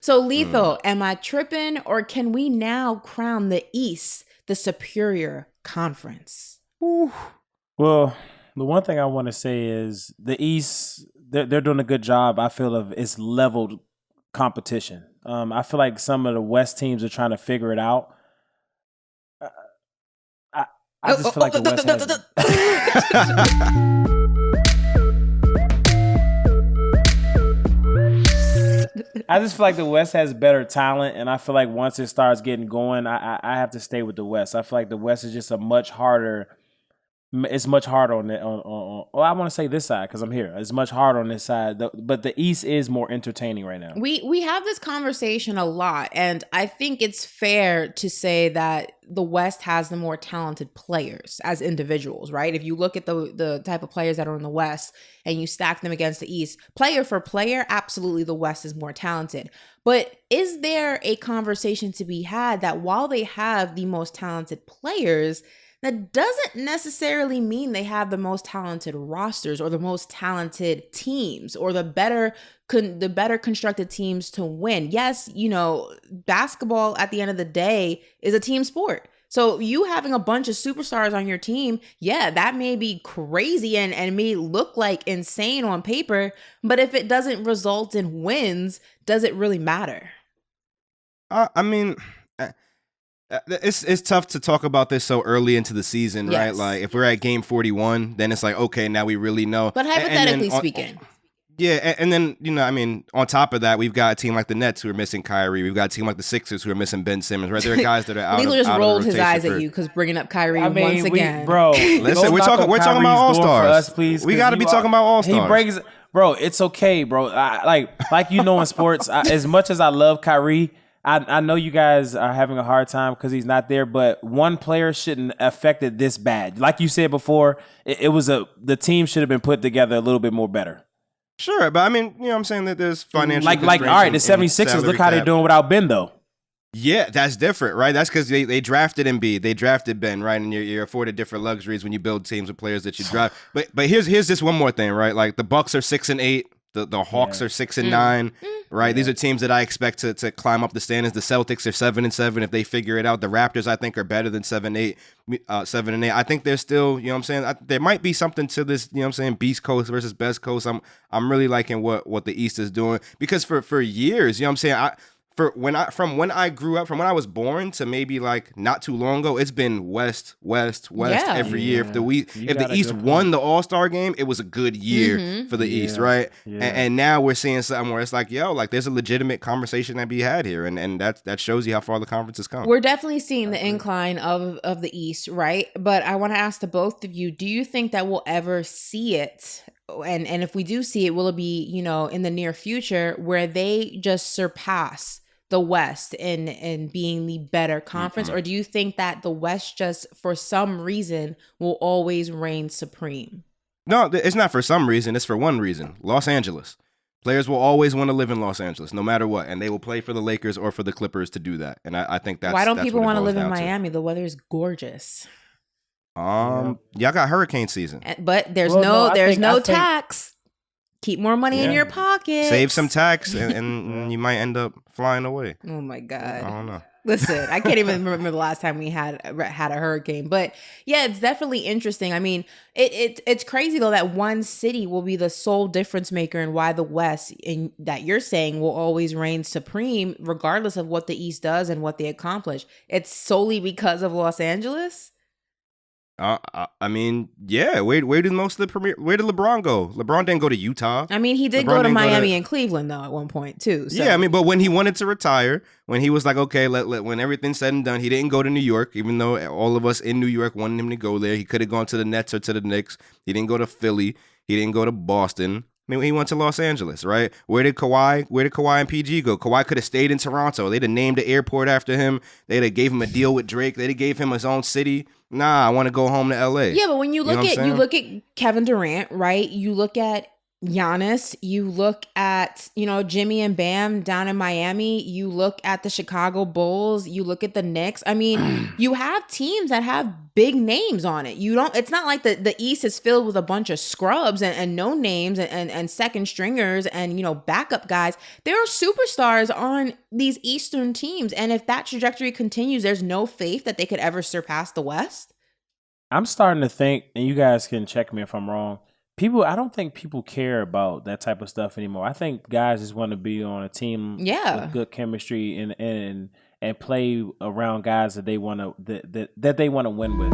So Lethal, am I tripping, or can we now crown the East the superior conference? Ooh. Well, the one thing I want to say is the East, they're doing a good job, I feel, of it's leveled competition. I feel like some of the West teams are trying to figure it out. I just feel like the West has... I just feel like the West has better talent, and I feel like once it starts getting going, I have to stay with the West. I feel like the West is just a much harder... It's much harder on the well, I want to say this side because I'm here. It's much harder on this side, but the East is more entertaining right now. We have this conversation a lot, and I think it's fair to say that the West has the more talented players as individuals, right? If you look at the type of players that are in the West and you stack them against the East, player for player, absolutely the West is more talented. But is there a conversation to be had that while they have the most talented players, that doesn't necessarily mean they have the most talented rosters or the most talented teams or the better constructed teams to win? Yes, basketball at the end of the day is a team sport. So you having a bunch of superstars on your team, yeah, that may be crazy and may look like insane on paper, but if it doesn't result in wins, does it really matter? I mean... It's tough to talk about this so early into the season, right? Like if we're at game 41, then it's like, okay, now we really know. But hypothetically speaking. Yeah, and then, on top of that, we've got a team like the Nets who are missing Kyrie. We've got a team like the Sixers who are missing Ben Simmons, right? There are guys that are out Lethal of just rolled his eyes at you because bringing up Kyrie once again. Listen, we're talking about all-stars. Please, we got to be talking about all-stars. Bro, it's okay, bro. Like in sports, as much as I love Kyrie, I know you guys are having a hard time because he's not there, but one player shouldn't affect it this bad. Like you said before, the team should have been put together a little bit more better. Sure, but I mean, I'm saying that there's financial all right, the 76ers, look how they're doing without Ben, though. Yeah, that's different, right? That's because they drafted Embiid, they drafted Ben, right? And you're afforded different luxuries when you build teams with players that you draft. But here's just one more thing, right? Like the Bucks are 6-8. The Hawks are 6-9, right? Yeah. These are teams that I expect to climb up the standings. The Celtics are 7-7 if they figure it out. The Raptors, I think, are better than 7-8. I think they're still, there might be something to this, Beast Coast versus Best Coast. I'm really liking what the East is doing because for years, from when I grew up, from when I was born to maybe like not too long ago, it's been West every year. If the East won the All-Star game, it was a good year for the East, right? Yeah. And now we're seeing something where it's like, there's a legitimate conversation that be had here, and that shows you how far the conference has come. We're definitely seeing the incline of the East, right? But I want to ask the both of you, do you think that we'll ever see it? And if we do see it, will it be, in the near future where they just surpass the West in being the better conference? Or do you think that the West just for some reason will always reign supreme? No, it's not for some reason. It's for one reason. Los Angeles. Players will always want to live in Los Angeles, no matter what. And they will play for the Lakers or for the Clippers to do that. And I think that's... Why don't people want to live in Miami? The weather is gorgeous. Y'all got hurricane season. But there's no tax. Keep more money in your pocket. Save some tax, and you might end up flying away. Oh my God! I don't know. Listen, I can't even remember the last time we had a hurricane. But yeah, it's definitely interesting. I mean, it's crazy though that one city will be the sole difference maker in why the West, in that you're saying, will always reign supreme, regardless of what the East does and what they accomplish. It's solely because of Los Angeles. I mean, yeah. Where did most of the premier? Where did LeBron go? LeBron didn't go to Utah. I mean, he did go to Miami and Cleveland though at one point too. So. Yeah, I mean, but when he wanted to retire, when he was like, okay, when everything's said and done, he didn't go to New York, even though all of us in New York wanted him to go there. He could have gone to the Nets or to the Knicks. He didn't go to Philly. He didn't go to Boston. I mean, he went to Los Angeles, right? Where did Kawhi and PG go? Kawhi could have stayed in Toronto. They'd have named the airport after him. They'd have gave him a deal with Drake. They'd have gave him his own city. Nah, I want to go home to LA. Yeah, but when you look at Kevin Durant, right? You look at Giannis, you look at, Jimmy and Bam down in Miami, you look at the Chicago Bulls, you look at the Knicks. I mean, you have teams that have big names on it. It's not like the East is filled with a bunch of scrubs and no names and second stringers and, backup guys. There are superstars on these Eastern teams. And if that trajectory continues, there's no faith that they could ever surpass the West. I'm starting to think, and you guys can check me if I'm wrong. I don't think people care about that type of stuff anymore. I think guys just want to be on a team with good chemistry and play around guys that they want to that they want to win with.